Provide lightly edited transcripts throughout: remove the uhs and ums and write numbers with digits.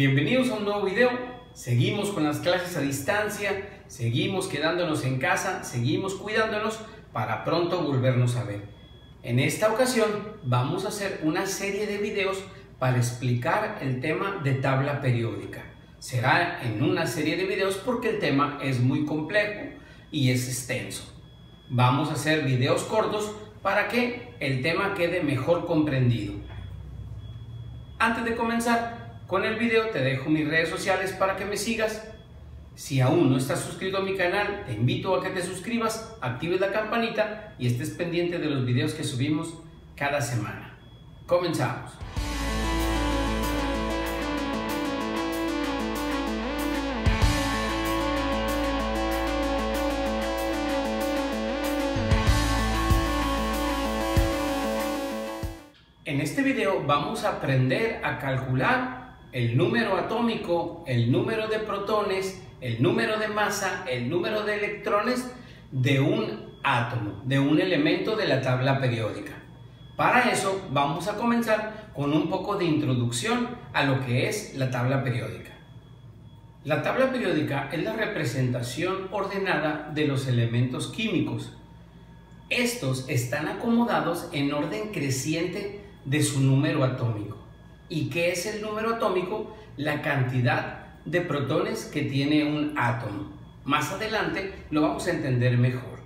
Bienvenidos a un nuevo video. Seguimos con las clases a distancia, seguimos quedándonos en casa, seguimos cuidándonos para pronto volvernos a ver. En esta ocasión vamos a hacer una serie de videos para explicar el tema de tabla periódica. Será en una serie de videos porque el tema es muy complejo y es extenso. Vamos a hacer videos cortos para que el tema quede mejor comprendido. Antes de comenzar con el video te dejo mis redes sociales para que me sigas. Si aún no estás suscrito a mi canal, te invito a que te suscribas, actives la campanita y estés pendiente de los videos que subimos cada semana. Comenzamos. En este video vamos a aprender a calcular el número atómico, el número de protones, el número de masa, el número de electrones de un átomo, de un elemento de la tabla periódica. Para eso vamos a comenzar con un poco de introducción a lo que es la tabla periódica. La tabla periódica es la representación ordenada de los elementos químicos. Estos están acomodados en orden creciente de su número atómico. ¿Y qué es el número atómico? La cantidad de protones que tiene un átomo. Más adelante lo vamos a entender mejor.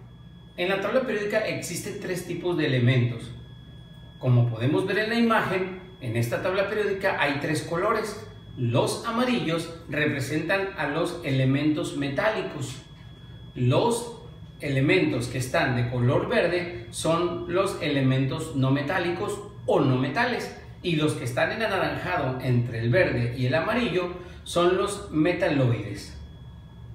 En la tabla periódica existen tres tipos de elementos. Como podemos ver en la imagen, en esta tabla periódica hay tres colores. Los amarillos representan a los elementos metálicos. Los elementos que están de color verde son los elementos no metálicos o no metales, y los que están en anaranjado entre el verde y el amarillo son los metaloides.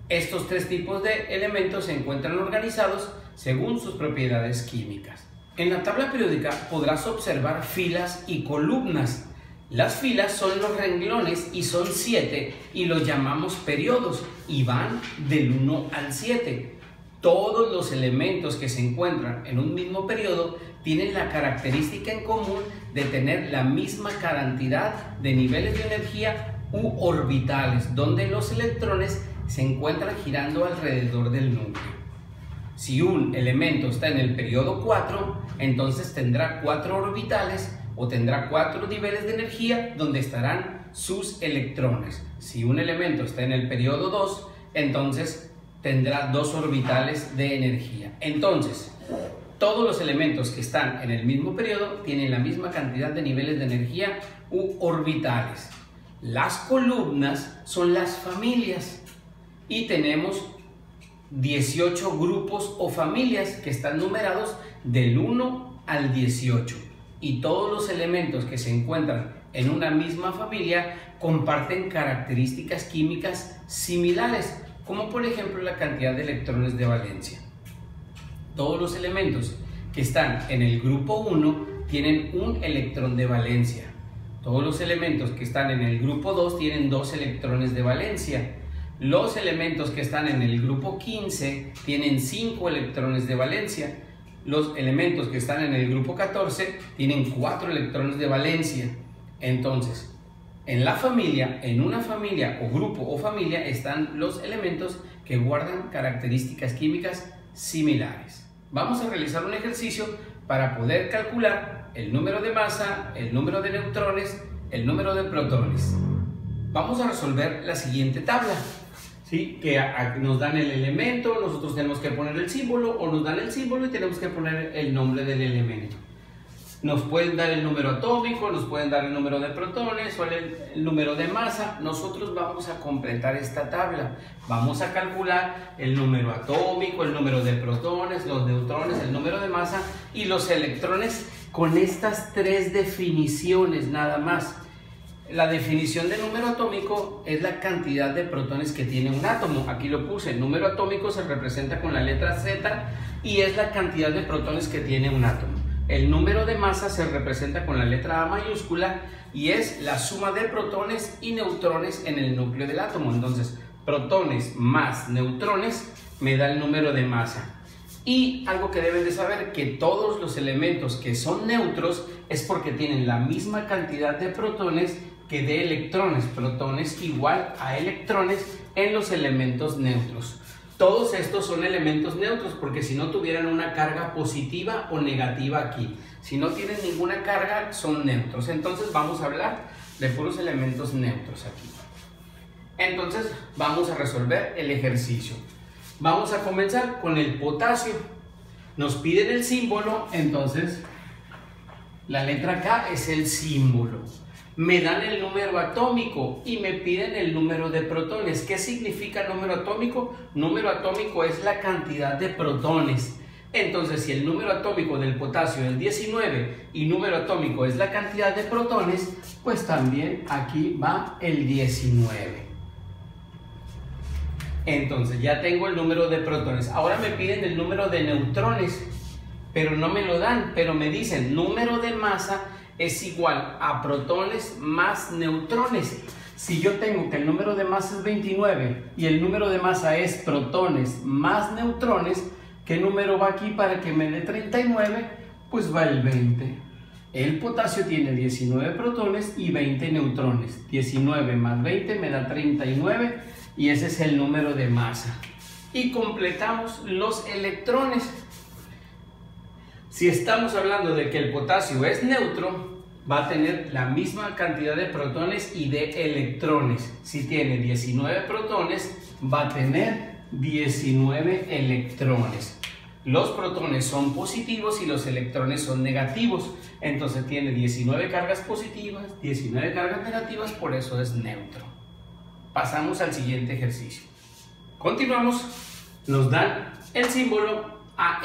Estos tres tipos de elementos se encuentran organizados según sus propiedades químicas. En la tabla periódica podrás observar filas y columnas. Las filas son los renglones y son 7 y los llamamos periodos y van del 1 al 7. Todos los elementos que se encuentran en un mismo periodo tienen la característica en común de tener la misma cantidad de niveles de energía u orbitales, donde los electrones se encuentran girando alrededor del núcleo. Si un elemento está en el periodo 4, entonces tendrá 4 orbitales o tendrá 4 niveles de energía donde estarán sus electrones. Si un elemento está en el periodo 2, entonces tendrá 2 orbitales de energía. Entonces, todos los elementos que están en el mismo periodo tienen la misma cantidad de niveles de energía u orbitales. Las columnas son las familias y tenemos 18 grupos o familias que están numerados del 1 al 18. Y todos los elementos que se encuentran en una misma familia comparten características químicas similares, como por ejemplo la cantidad de electrones de valencia. Todos los elementos que están en el grupo 1 tienen un electrón de valencia. Todos los elementos que están en el grupo 2 tienen 2 electrones de valencia. Los elementos que están en el grupo 15 tienen 5 electrones de valencia. Los elementos que están en el grupo 14 tienen 4 electrones de valencia. Entonces, en la familia, en una familia o grupo o familia están los elementos que guardan características químicas similares. Vamos a realizar un ejercicio para poder calcular el número de masa, el número de neutrones, el número de protones. Vamos a resolver la siguiente tabla, ¿sí? Que nos dan el elemento, nosotros tenemos que poner el símbolo, o nos dan el símbolo y tenemos que poner el nombre del elemento. Nos pueden dar el número atómico, nos pueden dar el número de protones o el número de masa. Nosotros vamos a completar esta tabla. Vamos a calcular el número atómico, el número de protones, los neutrones, el número de masa y los electrones con estas tres definiciones nada más. La definición de número atómico es la cantidad de protones que tiene un átomo. Aquí lo puse, el número atómico se representa con la letra Z y es la cantidad de protones que tiene un átomo. El número de masa se representa con la letra A mayúscula y es la suma de protones y neutrones en el núcleo del átomo. Entonces, protones más neutrones me da el número de masa. Y algo que deben de saber, que todos los elementos que son neutros es porque tienen la misma cantidad de protones que dé electrones, protones igual a electrones en los elementos neutros. Todos estos son elementos neutros porque si no tuvieran una carga positiva o negativa aquí. Si no tienen ninguna carga, son neutros. Entonces vamos a hablar de puros elementos neutros aquí. Entonces vamos a resolver el ejercicio. Vamos a comenzar con el potasio. Nos piden el símbolo, entonces la letra K es el símbolo. Me dan el número atómico y me piden el número de protones. ¿Qué significa número atómico? Número atómico es la cantidad de protones. Entonces, si el número atómico del potasio es 19 y número atómico es la cantidad de protones, pues también aquí va el 19. Entonces, ya tengo el número de protones. Ahora me piden el número de neutrones, pero no me lo dan, pero me dicen número de masa es igual a protones más neutrones. Si yo tengo que el número de masa es 29 y el número de masa es protones más neutrones, ¿qué número va aquí para que me dé 39? Pues va el 20. El potasio tiene 19 protones y 20 neutrones. 19 más 20 me da 39 y ese es el número de masa. Y completamos los electrones. Si estamos hablando de que el potasio es neutro, va a tener la misma cantidad de protones y de electrones. Si tiene 19 protones, va a tener 19 electrones. Los protones son positivos y los electrones son negativos. Entonces tiene 19 cargas positivas, 19 cargas negativas, por eso es neutro. Pasamos al siguiente ejercicio. Continuamos. Nos dan el símbolo Al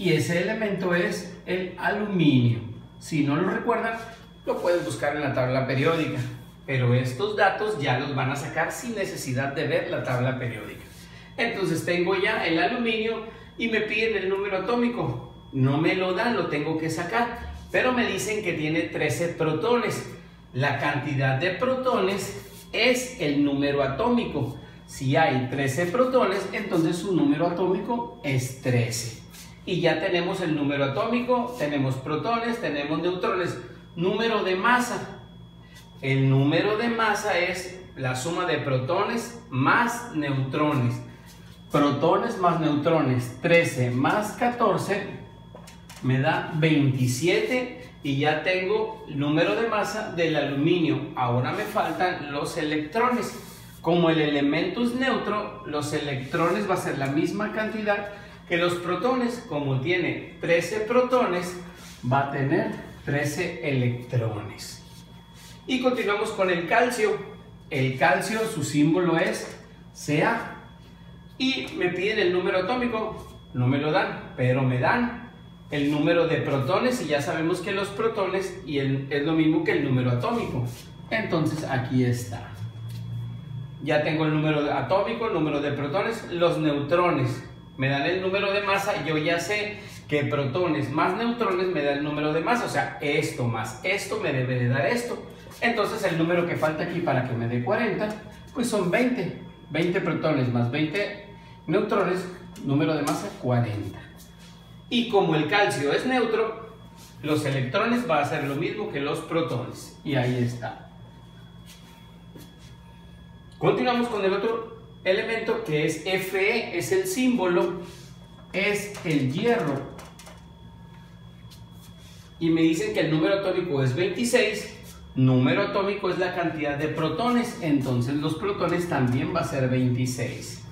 y ese elemento es el aluminio. Si no lo recuerdan, lo pueden buscar en la tabla periódica, pero estos datos ya los van a sacar sin necesidad de ver la tabla periódica. Entonces tengo ya el aluminio y me piden el número atómico. No me lo dan, lo tengo que sacar, pero me dicen que tiene 13 protones. La cantidad de protones es el número atómico. Si hay 13 protones, entonces su número atómico es 13. Y ya tenemos el número atómico, tenemos protones, tenemos neutrones. Número de masa. El número de masa es la suma de protones más neutrones. Protones más neutrones, 13 más 14 me da 27 y ya tengo el número de masa del aluminio. Ahora me faltan los electrones. Como el elemento es neutro, los electrones va a ser la misma cantidad que los protones. Como tiene 13 protones, va a tener 13 electrones. Y continuamos con el calcio. El calcio, su símbolo es Ca. Y me piden el número atómico. No me lo dan, pero me dan el número de protones. Y ya sabemos que los protones es lo mismo que el número atómico. Entonces aquí está. Ya tengo el número atómico, el número de protones, los neutrones. Me dan el número de masa, yo ya sé que protones más neutrones me dan el número de masa, o sea, esto más esto me debe de dar esto. Entonces el número que falta aquí para que me dé 40, pues son 20. 20 protones más 20 neutrones, número de masa 40. Y como el calcio es neutro, los electrones van a ser lo mismo que los protones. Y ahí está. Continuamos con el otro elemento que es Fe, es el símbolo, es el hierro. Y me dicen que el número atómico es 26. Número atómico es la cantidad de protones, entonces los protones también va a ser 26.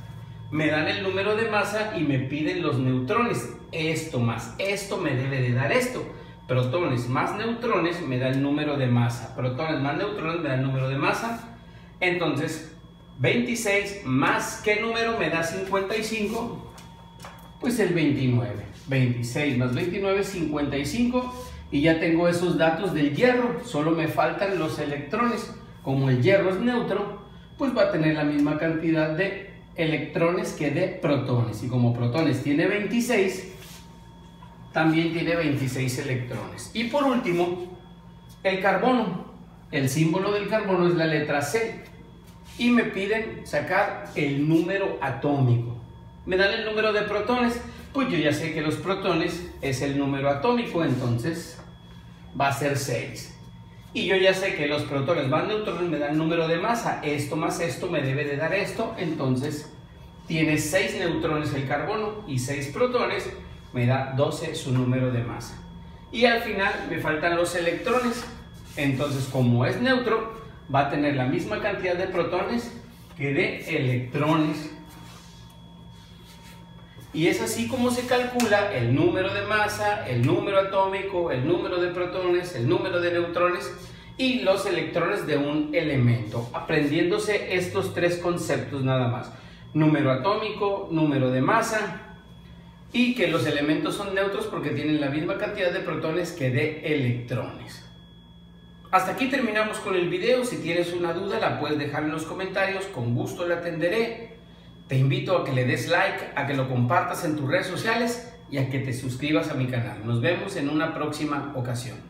Me dan el número de masa y me piden los neutrones. Esto más esto me debe de dar esto. Protones más neutrones me da el número de masa. Protones más neutrones me da el número de masa. Entonces 26 más ¿qué número me da 55? Pues el 29. 26 más 29 es 55 y ya tengo esos datos del hierro. Solo me faltan los electrones. Como el hierro es neutro, pues va a tener la misma cantidad de electrones que de protones. Y como protones tiene 26, también tiene 26 electrones. Y por último, el carbono. El símbolo del carbono es la letra C. Y me piden sacar el número atómico. Me dan el número de protones, pues yo ya sé que los protones es el número atómico, entonces va a ser 6. Y yo ya sé que los protones más neutrones me dan número de masa, esto más esto me debe de dar esto, entonces tiene 6 neutrones el carbono y 6 protones, me da 12 su número de masa. Y al final me faltan los electrones, entonces como es neutro, va a tener la misma cantidad de protones que de electrones. Y es así como se calcula el número de masa, el número atómico, el número de protones, el número de neutrones y los electrones de un elemento, aprendiéndose estos 3 conceptos nada más: número atómico, número de masa, y que los elementos son neutros porque tienen la misma cantidad de protones que de electrones. Hasta aquí terminamos con el video. Si tienes una duda la puedes dejar en los comentarios, con gusto la atenderé. Te invito a que le des like, a que lo compartas en tus redes sociales y a que te suscribas a mi canal. Nos vemos en una próxima ocasión.